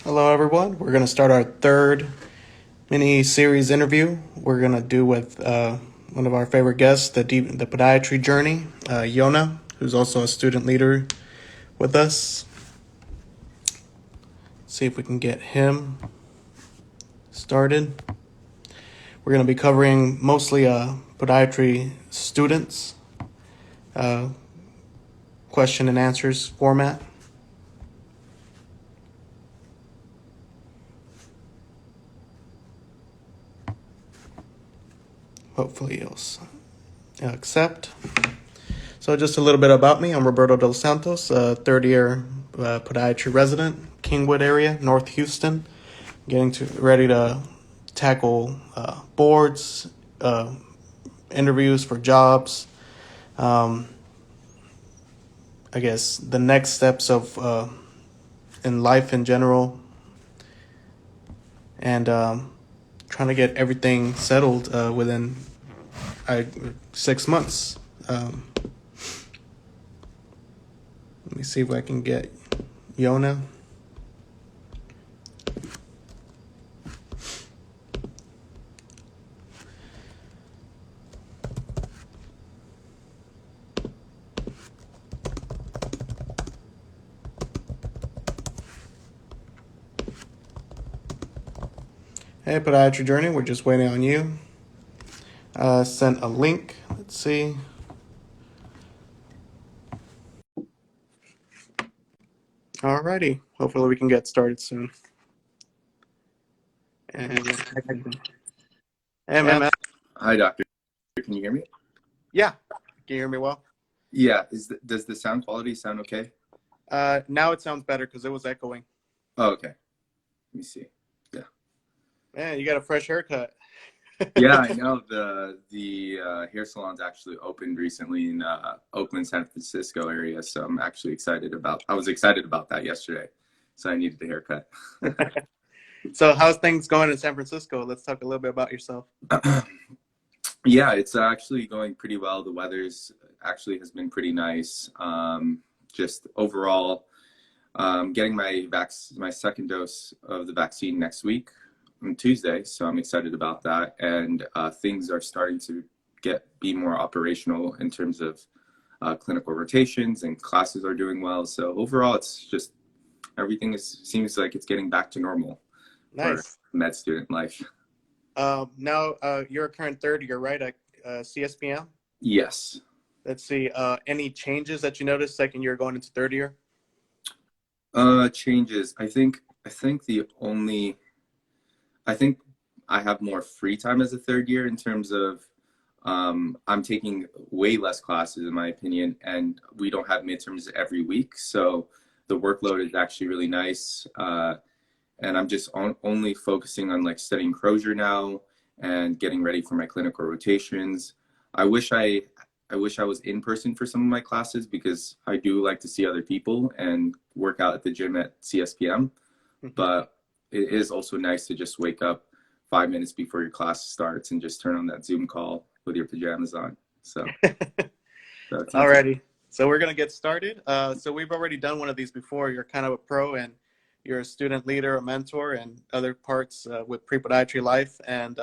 Hello, everyone. We're going to start our third mini series interview. We're going to do with one of our favorite guests, the podiatry journey, Yona, who's also a student leader with us. See if we can get him started. We're going to be covering mostly podiatry students, question and answers format. Hopefully he'll accept. So just a little bit about me. I'm Roberto Dos Santos, third year podiatry resident, Kingwood area, North Houston. Ready to tackle boards, interviews for jobs. I guess the next steps of in life in general, and trying to get everything settled within 6 months. Let me see if I can get Yona. Hey, Podiatry Journey, we're just waiting on you. Sent a link. Let's see. Alrighty. Hopefully we can get started soon. And hey, man. Hi, doctor. Can you hear me? Yeah. Can you hear me well? Yeah. Does the sound quality sound okay? Now it sounds better because it was echoing. Oh, okay. Let me see. Yeah. Man, you got a fresh haircut. Yeah, I know. The hair salon's actually opened recently in Oakland, San Francisco area. So I'm actually I was excited about that yesterday. So I needed the haircut. So how's things going in San Francisco? Let's talk a little bit about yourself. Yeah, it's actually going pretty well. The weather's actually has been pretty nice. Just overall, getting my second dose of the vaccine next week on Tuesday, so I'm excited about that. And things are starting to be more operational in terms of clinical rotations, and classes are doing well. So overall, it's just everything seems like it's getting back to normal for Nice. med student life. Now you're a current third year, right, at CSPM? Yes. Let's see. Any changes that you noticed second year going into third year? Changes. I think I have more free time as a third year in terms of I'm taking way less classes in my opinion, and we don't have midterms every week. So the workload is actually really nice. And I'm just only focusing on like studying Crozier now and getting ready for my clinical rotations. I wish I was in person for some of my classes because I do like to see other people and work out at the gym at CSPM. But it is also nice to just wake up 5 minutes before your class starts and just turn on that Zoom call with your pajamas on. So it's nice. Alrighty. So we're going to get started. So we've already done one of these before. You're kind of a pro and you're a student leader, a mentor, and other parts with PrePodiatryLife. And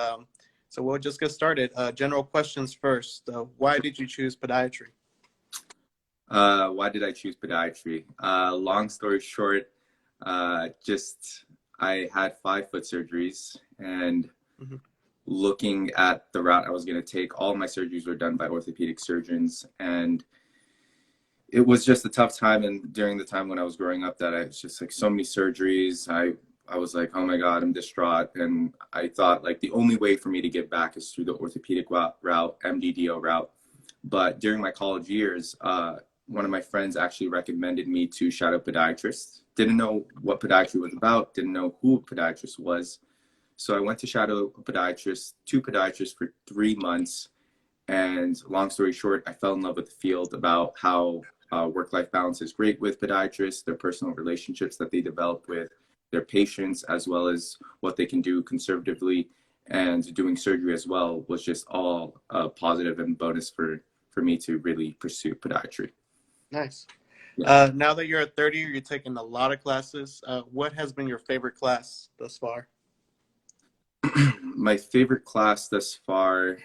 so we'll just get started. General questions first. Why did you choose podiatry? Why did I choose podiatry? Long story short, just I had 5 foot surgeries, and looking at the route I was going to take, all my surgeries were done by orthopedic surgeons, and it was just a tough time. And during the time when I was growing up, that I was just like so many surgeries. I was like, oh my God, I'm distraught. And I thought like the only way for me to get back is through the orthopedic route, MDDO route. But during my college years, one of my friends actually recommended me to shadow podiatrists. Didn't know what podiatry was about, didn't know who a podiatrist was. So I went to shadow a podiatrist, 2 podiatrists for 3 months. And long story short, I fell in love with the field about how work-life balance is great with podiatrists, their personal relationships that they develop with their patients, as well as what they can do conservatively, and doing surgery as well was just all positive and bonus for me to really pursue podiatry. Nice. Yeah. Now that you're at 30, you're taking a lot of classes. What has been your favorite class thus far? My favorite class thus far,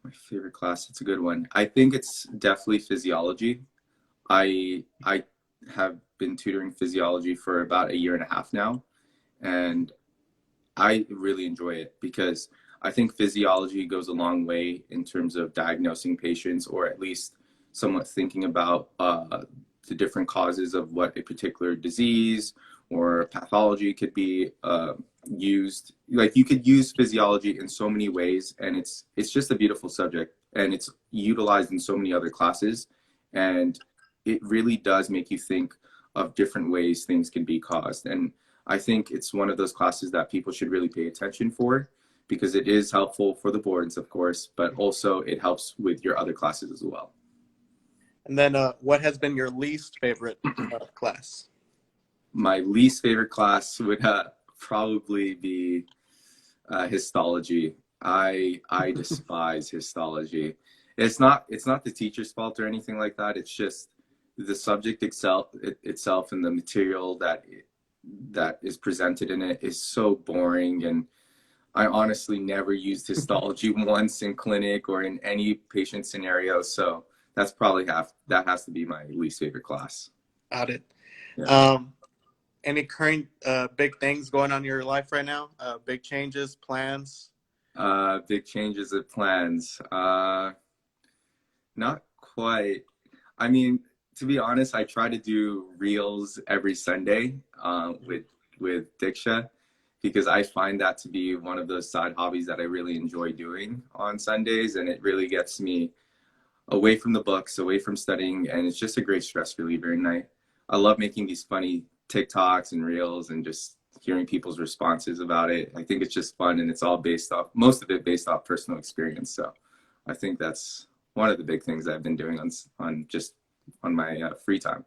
my favorite class, it's a good one. I think it's definitely physiology. I have been tutoring physiology for about a year and a half now, and I really enjoy it because I think physiology goes a long way in terms of diagnosing patients, or at least somewhat thinking about the different causes of what a particular disease or pathology could be used. Like you could use physiology in so many ways, and it's just a beautiful subject, and it's utilized in so many other classes, and it really does make you think of different ways things can be caused. And I think it's one of those classes that people should really pay attention for because it is helpful for the boards, of course, but also it helps with your other classes as well. And then what has been your least favorite class? My least favorite class would probably be histology. I despise histology. It's not the teacher's fault or anything like that. It's just the subject itself and the material that is presented in it is so boring, and I honestly never used histology once in clinic or in any patient scenario. So that's probably that has to be my least favorite class. Got it. Yeah. Um, any current big things going on in your life right now? Big changes, plans? Big changes of plans. Not quite. I mean, to be honest, I try to do reels every Sunday with Diksha because I find that to be one of those side hobbies that I really enjoy doing on Sundays, and it really gets me away from the books, away from studying, and it's just a great stress reliever. And I love making these funny TikToks and reels and just hearing people's responses about it. I think it's just fun, and it's all most of it based off personal experience. So I think that's one of the big things I've been doing on my free time.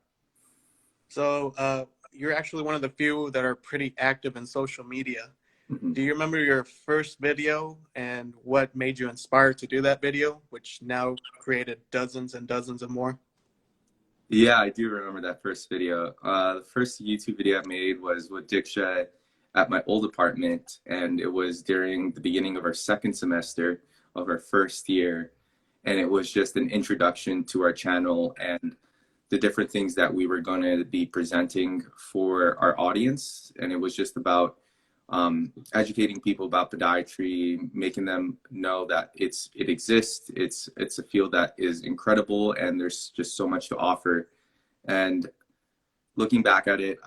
So you're actually one of the few that are pretty active in social media. Mm-hmm. Do you remember your first video and what made you inspired to do that video, which now created dozens and dozens of more? Yeah, I do remember that first video. The first YouTube video I made was with Diksha at my old apartment, and it was during the beginning of our second semester of our first year. And it was just an introduction to our channel and the different things that we were going to be presenting for our audience. And it was just about educating people about podiatry, making them know that it exists. It's a field that is incredible, and there's just so much to offer. And looking back at it,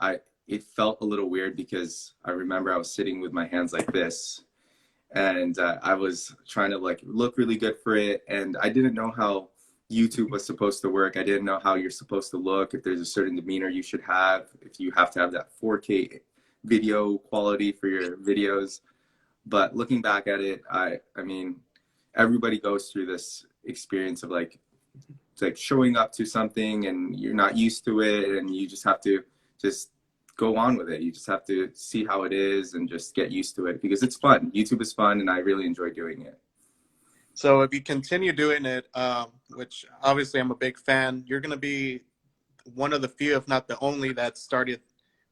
it felt a little weird because I remember I was sitting with my hands like this, and I was trying to like look really good for it, and I didn't know how YouTube was supposed to work. I didn't know how you're supposed to look, if there's a certain demeanor you should have, if you have to have that 4K video quality for your videos. But looking back at it, I mean, everybody goes through this experience of like showing up to something and you're not used to it, and you just have to just go on with it. You just have to see how it is and just get used to it because it's fun. YouTube is fun, and I really enjoy doing it. So if you continue doing it, which obviously I'm a big fan, you're going to be one of the few, if not the only, that started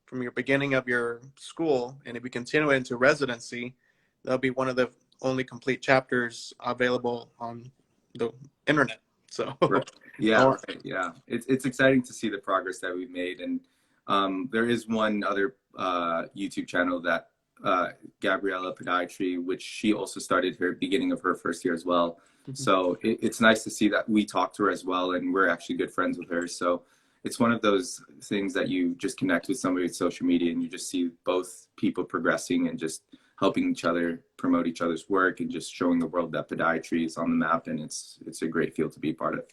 from your beginning of your school. And if you continue into residency, that'll be one of the only complete chapters available on the internet. So Right. Yeah, yeah. It's exciting to see the progress that we've made, and there is one other YouTube channel that Gabriella Podiatry, which she also started her beginning of her first year as well. Mm-hmm. So it's nice to see that we talk to her as well, and we're actually good friends with her. So it's one of those things that you just connect with somebody with social media, and you just see both people progressing and just helping each other promote each other's work and just showing the world that podiatry is on the map, and it's a great field to be part of.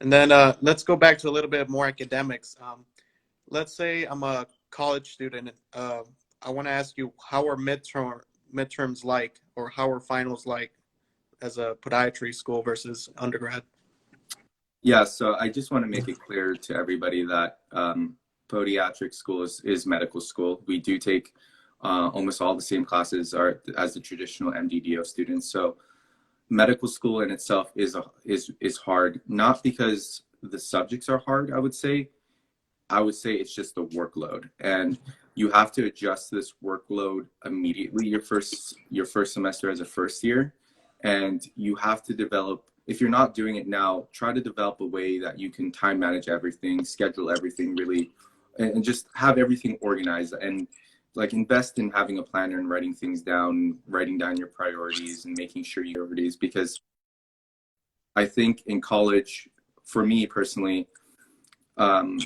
And then let's go back to a little bit more academics. Let's say I'm a college student. I want to ask you, how are midterms like, or how are finals like as a podiatry school versus undergrad? Yeah, so I just want to make it clear to everybody that podiatric school is medical school. We do take almost all the same classes as the traditional MDDO students. So medical school in itself is hard, not because the subjects are hard, I would say it's just the workload, and you have to adjust this workload immediately your first semester as a first year, and you have to develop. If you're not doing it now, try to develop a way that you can time manage everything, schedule everything really, and just have everything organized, and like invest in having a planner and writing things down, writing down your priorities and making sure you know what it is. Because I think in college, for me personally, um,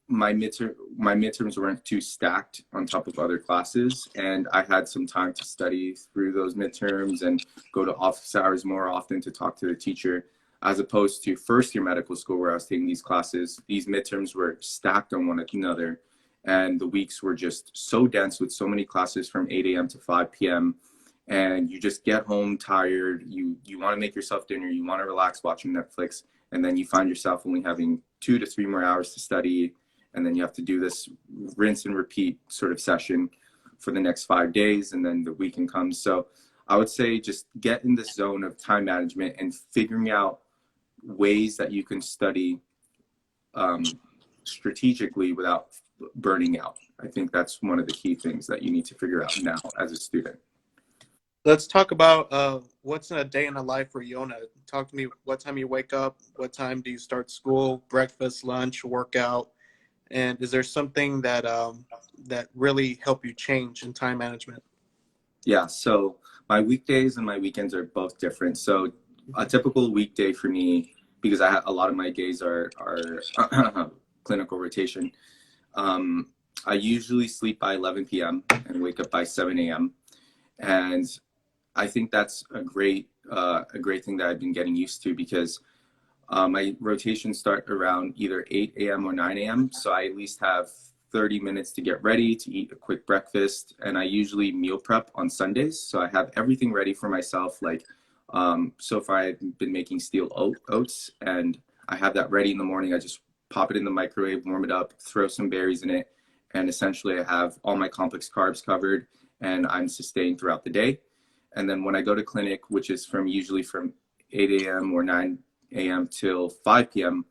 my midterms weren't too stacked on top of other classes, and I had some time to study through those midterms and go to office hours more often to talk to the teacher, as opposed to first year medical school where I was taking these classes. These midterms were stacked on one another, and the weeks were just so dense with so many classes from 8 a.m. to 5 p.m. And you just get home tired. You want to make yourself dinner. You want to relax watching Netflix, and then you find yourself only having 2 to 3 more hours to study, and then you have to do this rinse and repeat sort of session for the next 5 days, and then the weekend comes. So I would say just get in the zone of time management and figuring out ways that you can study um, strategically without burning out. I think that's one of the key things that you need to figure out now as a student. Let's talk about what's in a day in the life for Yona. Talk to me. What time you wake up? What time do you start school? Breakfast, lunch, workout, and is there something that that really help you change in time management? Yeah, so my weekdays and my weekends are both different. So a typical weekday for me, because I have a lot of my days are clinical rotation. Um, I usually sleep by 11 p.m. and wake up by 7 a.m. And I think that's a great thing that I've been getting used to, because my rotations start around either 8 a.m. or 9 a.m. So I at least have 30 minutes to get ready, to eat a quick breakfast. And I usually meal prep on Sundays. So I have everything ready for myself. Like so far, I've been making steel oats, and I have that ready in the morning. I just pop it in the microwave, warm it up, throw some berries in it. And essentially, I have all my complex carbs covered, and I'm sustained throughout the day. And then when I go to clinic, which is usually from 8 a.m. or 9 a.m. till 5 p.m.,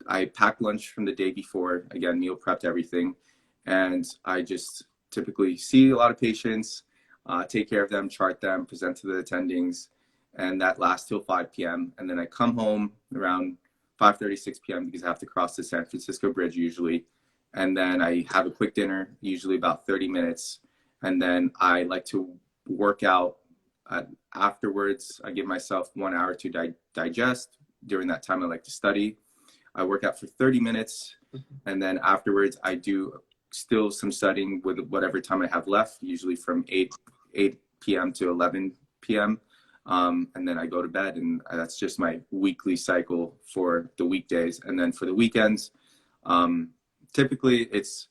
I pack lunch from the day before, again, meal prepped everything. And I just typically see a lot of patients, take care of them, chart them, present to the attendings, and that lasts till 5 p.m. And then I come home around 5:30, 6 p.m. because I have to cross the San Francisco Bridge usually. And then I have a quick dinner, usually about 30 minutes. And then I like to work out. Afterwards, I give myself 1 hour to digest. During that time, I like to study. I work out for 30 minutes, and then afterwards, I do still some studying with whatever time I have left, usually from 8 p.m. to 11 p.m. And then I go to bed, and that's just my weekly cycle for the weekdays. And then for the weekends, typically it's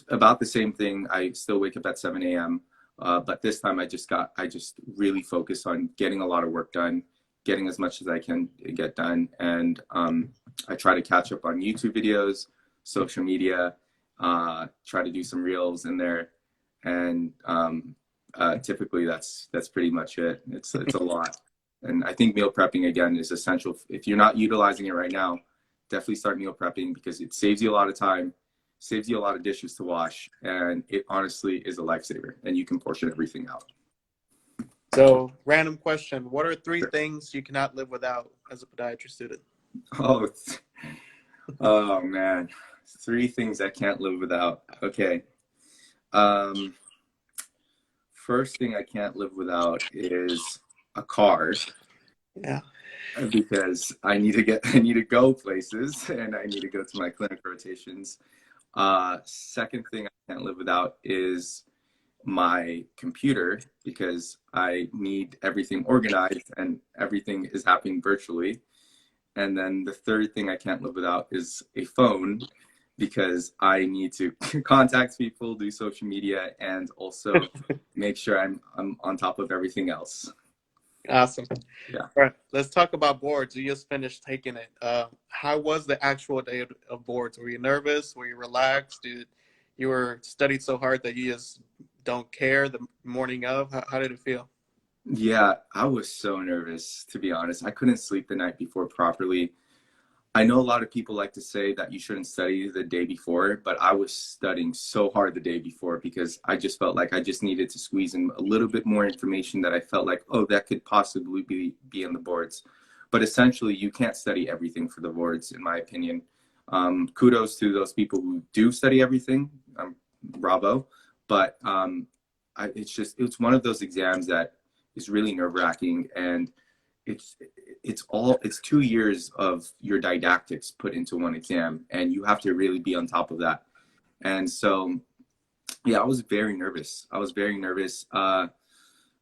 about the same thing. I still wake up at 7 a.m. But this time I just really focus on getting a lot of work done, getting as much as I can get done. And I try to catch up on YouTube videos, social media, try to do some reels in there. And typically that's pretty much it. It's a lot. And I think meal prepping, again, is essential. If you're not utilizing it right now, definitely start meal prepping, because it saves you a lot of time, saves you a lot of dishes to wash, and it honestly is a lifesaver, and you can portion everything out. So, random question: what are three things you cannot live without as a podiatry student? Oh, oh man, 3 things I can't live without. Okay. First thing I can't live without is a car, Yeah. because I need to go places, and I need to go to my clinic rotations. Second thing I can't live without is my computer, because I need everything organized and everything is happening virtually. And then the third thing I can't live without is a phone, because I need to contact people, do social media, and also make sure I'm on top of everything else. Awesome. Yeah. All right, let's talk about boards. You just finished taking it. How was the actual day of boards? Were you nervous? Were you relaxed? You were studied so hard that you just don't care the morning of? How did it feel? Yeah, I was so nervous, to be honest. I couldn't sleep the night before properly. I know a lot of people like to say that you shouldn't study the day before, but I was studying so hard the day before because I just felt like I just needed to squeeze in a little bit more information that I felt like, oh, that could possibly be in the boards. But essentially, you can't study everything for the boards, in my opinion. Kudos to those people who do study everything. Bravo. But it's one of those exams that is really nerve-wracking, and it's it's 2 years of your didactics put into one exam, and you have to really be on top of that. And so yeah, I was very nervous.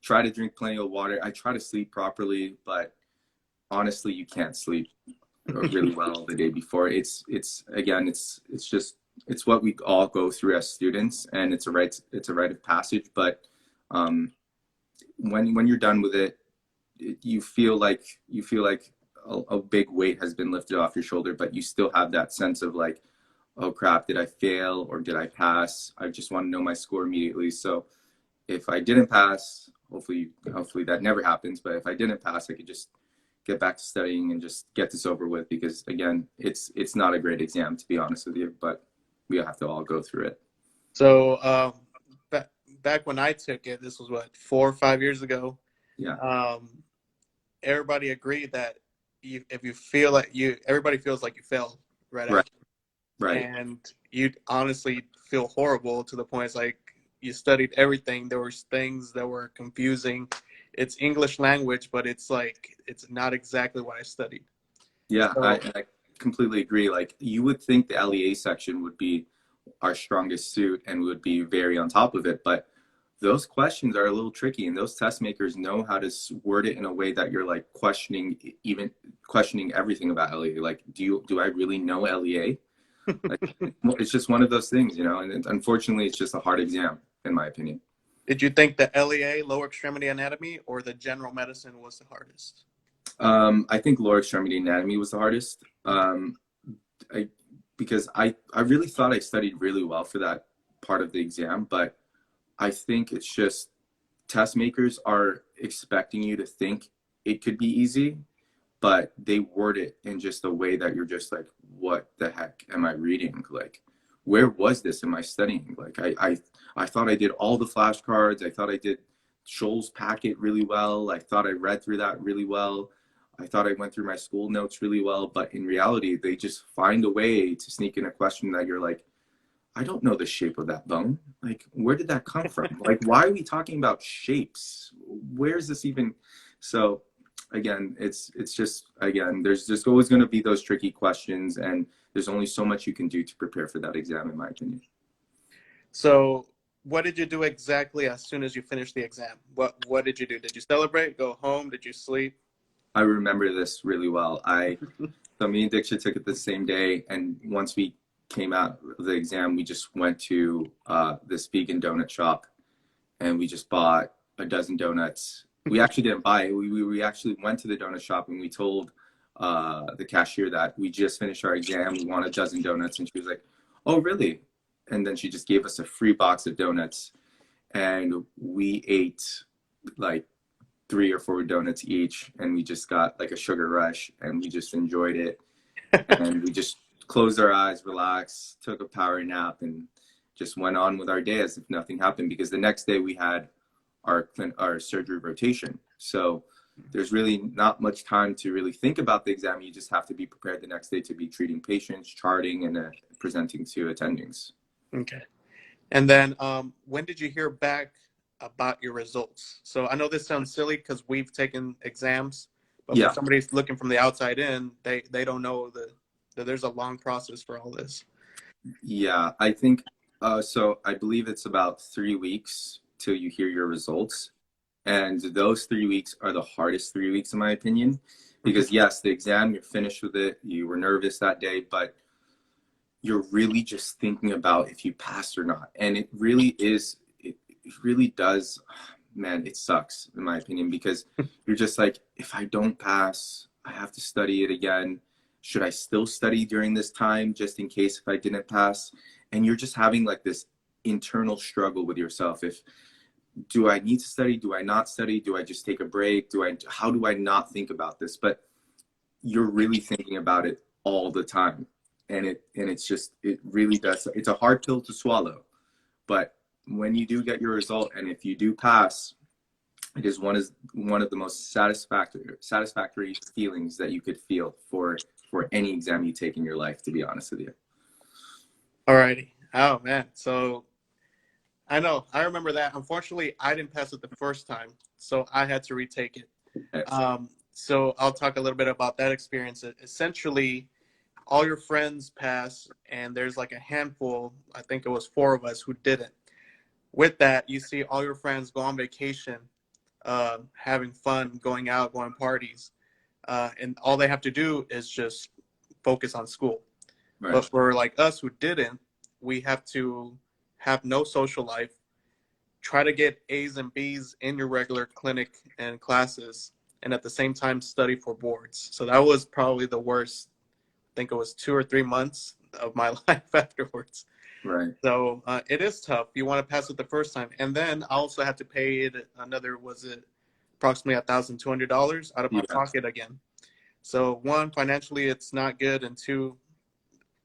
Try to drink plenty of water. I try to sleep properly, but honestly, you can't sleep really well the day before. It's just it's what we all go through as students, and it's a rite of passage. But um when you're done with it, you feel like a big weight has been lifted off your shoulder, but you still have that sense of like, oh crap, did I fail or did I pass? I just want to know my score immediately. So if I didn't pass, hopefully that never happens, but if I didn't pass, I could just get back to studying and just get this over with, because again, it's not a great exam, to be honest with you, but we have to all go through it. So back when I took it, this was what, 4 or 5 years ago. Yeah. Everybody agreed that if you feel like everybody feels like you failed right Right. after, Right. and you honestly feel horrible to the point it's like you studied everything. There were things that were confusing. It's English language, but it's like it's not exactly what I studied. Yeah, So I completely agree. Like, you would think the LEA section would be our strongest suit and would be very on top of it, but those questions are a little tricky, and those test makers know how to word it in a way that you're like even questioning everything about LEA. Like, do I really know LEA? Like, it's just one of those things, and unfortunately, it's just a hard exam, in my opinion. did you think the LEA, lower extremity anatomy, or the general medicine was the hardest? I think lower extremity anatomy was the hardest. I because I really thought I studied really well for that part of the exam, but I think it's just test makers are expecting you to think it could be easy, but they word it in just a way that you're just like, what the heck am I reading? Like, where was this in my studying? Like, I thought I did all the flashcards. I thought I did Scholl's packet really well. I thought I read through that really well. I thought I went through my school notes really well, but in reality, they just find a way to sneak in a question that you're like, I don't know the shape of that bone. Like, where did that come from? Like, why are we talking about shapes? Where is this even? So again, it's just, again, there's just always going to be those tricky questions, and there's only so much you can do to prepare for that exam, in my opinion. So what did you do exactly as soon as you finished the exam? What did you do? Did you celebrate, go home? Did you sleep? I remember this really well. So me and Diksha took it the same day, and once we came out of the exam, we just went to this vegan donut shop, and we just bought a dozen donuts. We actually didn't buy it. We actually went to the donut shop, and we told the cashier that we just finished our exam. We want a dozen donuts, and she was like, "Oh, really?" And then she just gave us a free box of donuts, and we ate like 3 or 4 donuts each, and we just got like a sugar rush, and we just enjoyed it, and we just closed our eyes, relaxed, took a power nap, and just went on with our day as if nothing happened, because the next day we had our surgery rotation. So there's really not much time to really think about the exam. You just have to be prepared the next day to be treating patients, charting, and presenting to attendings. Okay. And then when did you hear back about your results? So I know this sounds silly because we've taken exams, but Yeah. for somebody looking from the outside in, they don't know that there's a long process for all this. Yeah, I think so. I believe it's about 3 weeks till you hear your results. And those 3 weeks are the hardest 3 weeks, in my opinion, because yes, the exam, you're finished with it. You were nervous that day, but you're really just thinking about if you passed or not. And it really is, it really does, man, it sucks, in my opinion, because you're just like, if I don't pass, I have to study it again. Should I still study during this time just in case if I didn't pass? And you're just having like this internal struggle with yourself. Do I need to study? Do I not study? Do I just take a break? How do I not think about this? But you're really thinking about it all the time. It really does. It's a hard pill to swallow, but when you do get your result, and if you do pass, it is one of the most satisfactory feelings that you could feel for any exam you take in your life, to be honest with you. Alrighty. Oh man. So I know. I remember that. Unfortunately, I didn't pass it the first time, so I had to retake it. So I'll talk a little bit about that experience. Essentially, all your friends pass, and there's like a handful, I think it was 4 of us who didn't. With that, you see all your friends go on vacation, having fun, going out, going parties. And all they have to do is just focus on school. Right. But for like us who didn't, we have to have no social life, try to get A's and B's in your regular clinic and classes, and at the same time study for boards. So that was probably the worst. I think it was 2 or 3 months of my life afterwards. Right. So it is tough. You want to pass it the first time. And then I also had to pay it another, was it approximately $1,200 out of my pocket again. So 1, financially, it's not good. And 2,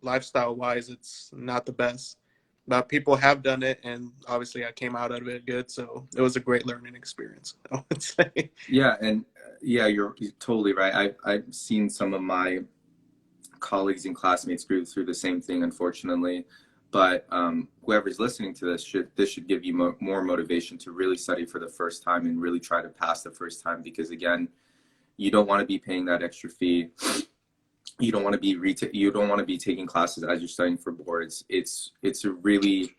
lifestyle-wise, it's not the best. But people have done it, and obviously I came out of it good. So it was a great learning experience, I would say. Yeah, and yeah, you're totally right. I've seen some of my colleagues and classmates go through the same thing, unfortunately. But whoever's listening to this should give you more motivation to really study for the first time and really try to pass the first time, because again, you don't want to be paying that extra fee. You don't want to be taking classes as you're studying for boards. It's a really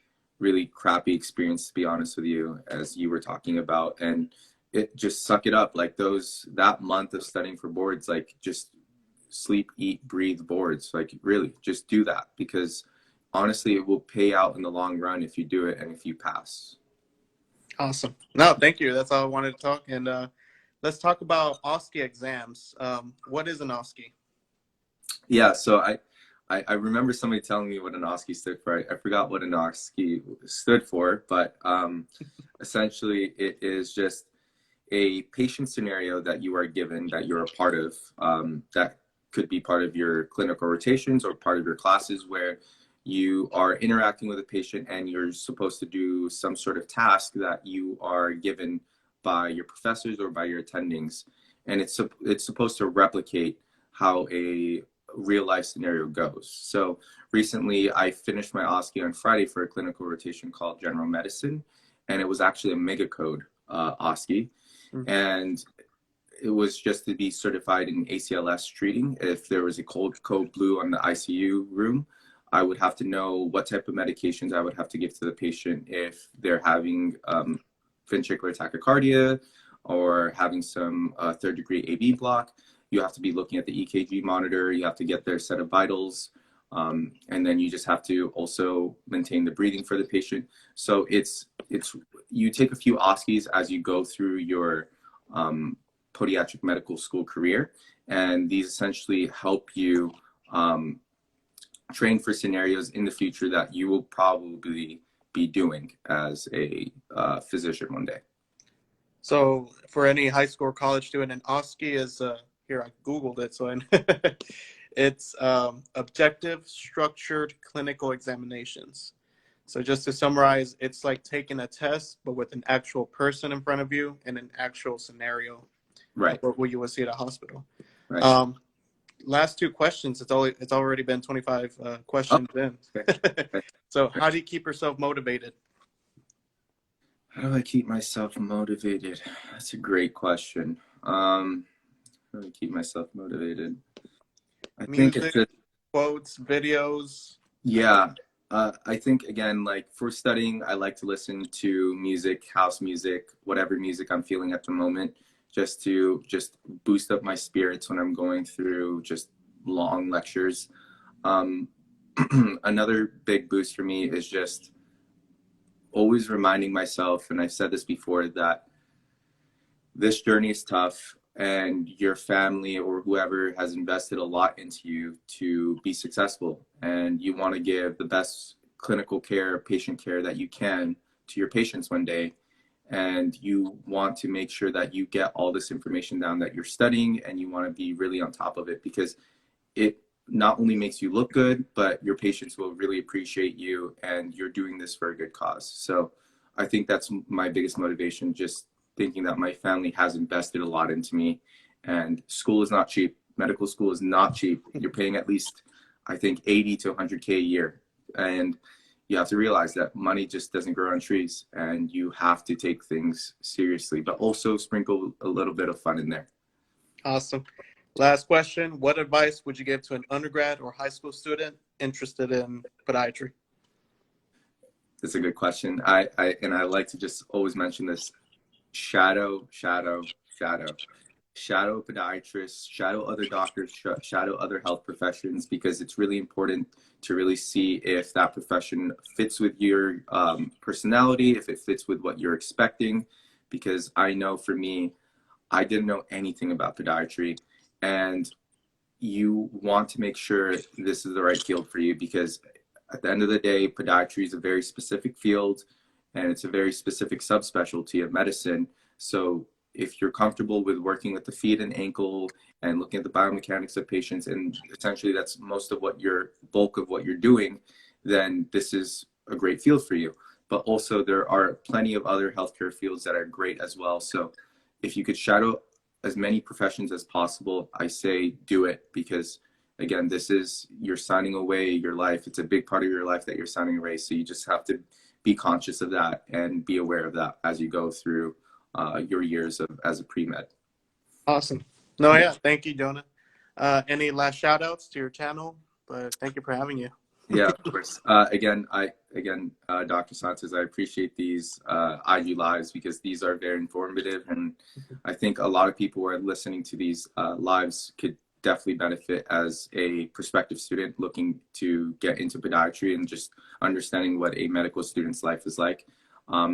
crappy experience, to be honest with you, as you were talking about. And it just suck it up. Like that month of studying for boards, like just sleep, eat, breathe boards. Like really just do that, because honestly, it will pay out in the long run if you do it and if you pass. Awesome. No, thank you. That's all I wanted to talk. And let's talk about OSCE exams. What is an OSCE? Yeah, so I remember somebody telling me what an OSCE stood for. I forgot what an OSCE stood for, but essentially it is just a patient scenario that you are given, that you're a part of, that could be part of your clinical rotations or part of your classes, where you are interacting with a patient and you're supposed to do some sort of task that you are given by your professors or by your attendings. And it's supposed to replicate how a real life scenario goes. So recently I finished my OSCE on Friday for a clinical rotation called General Medicine, and it was actually a mega code OSCE. Mm-hmm. And it was just to be certified in ACLS treating. If there was a cold code blue on the ICU room, I would have to know what type of medications I would have to give to the patient if they're having ventricular tachycardia or having some third degree AV block. You have to be looking at the EKG monitor. You have to get their set of vitals. And then you just have to also maintain the breathing for the patient. So you take a few OSCEs as you go through your podiatric medical school career. And these essentially help you train for scenarios in the future that you will probably be doing as a physician one day. So for any high school or college student, an OSCE is, here I Googled it, so it's objective structured clinical examinations. So just to summarize, it's like taking a test, but with an actual person in front of you and an actual scenario. Right. What you would see at a hospital. Right. Last 2 questions. It's already been 25 questions in. So how do you keep yourself motivated? How do I keep myself motivated? That's a great question. How do I keep myself motivated? Music, think it's just quotes, videos. Yeah. I think, again, like for studying, I like to listen to music, house music, whatever music I'm feeling at the moment, just to boost up my spirits when I'm going through just long lectures. Another big boost for me is just always reminding myself, and I've said this before, that this journey is tough and your family or whoever has invested a lot into you to be successful, and you want to give the best clinical care, patient care that you can to your patients one day. And you want to make sure that you get all this information down that you're studying, and you want to be really on top of it, because not only makes you look good, but your patients will really appreciate you, and you're doing this for a good cause. So I think that's my biggest motivation, just thinking that my family has invested a lot into me. And school is not cheap. Medical school is not cheap. You're paying at least, I think, 80 to 100K a year. And you have to realize that money just doesn't grow on trees, and you have to take things seriously, but also sprinkle a little bit of fun in there. Awesome. Last question. What advice would you give to an undergrad or high school student interested in podiatry? That's a good question. I like to just always mention this: shadow, shadow, shadow. Shadow podiatrists, shadow other doctors, shadow other health professions, because it's really important to really see if that profession fits with your personality, if it fits with what you're expecting. Because I know for me, I didn't know anything about podiatry, and you want to make sure this is the right field for you, because at the end of the day, podiatry is a very specific field, and it's a very specific subspecialty of medicine. So if you're comfortable with working with the feet and ankle and looking at the biomechanics of patients, and essentially that's most of what your bulk of what you're doing, then this is a great field for you. But also there are plenty of other healthcare fields that are great as well. So if you could shadow as many professions as possible, I say do it, because again, this is, you're signing away your life. It's a big part of your life that you're signing away. So you just have to be conscious of that and be aware of that as you go through your years of as a pre-med. Awesome. No, yeah. Thank you, Yona. Any last shout outs to your channel? But thank you for having you. Yeah, of course. Again, Dr. Santos, I appreciate these IG lives, because these are very informative, and I think a lot of people who are listening to these lives could definitely benefit as a prospective student looking to get into podiatry and just understanding what a medical student's life is like.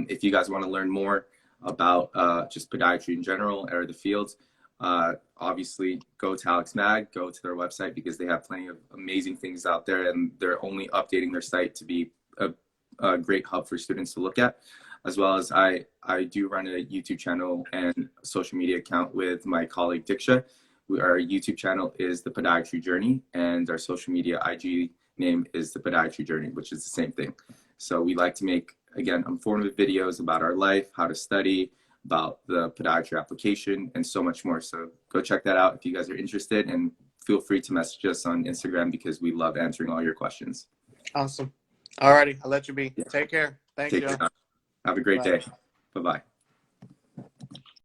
If you guys want to learn more about just podiatry in general or the fields, obviously go to Alex Mag, go to their website, because they have plenty of amazing things out there, and they're only updating their site to be a great hub for students to look at. As well as I do run a YouTube channel and social media account with my colleague Diksha. Our YouTube channel is The Podiatry Journey, and our social media IG name is The Podiatry Journey, which is the same thing. So we like to make, again, informative videos about our life, how to study, about the podiatry application, and so much more. So go check that out if you guys are interested, and feel free to message us on Instagram, because we love answering all your questions. Awesome. All righty. I'll let you be. Yeah. Take care. Thanks, Take Joe. care. Have a great Bye. day. Bye-bye.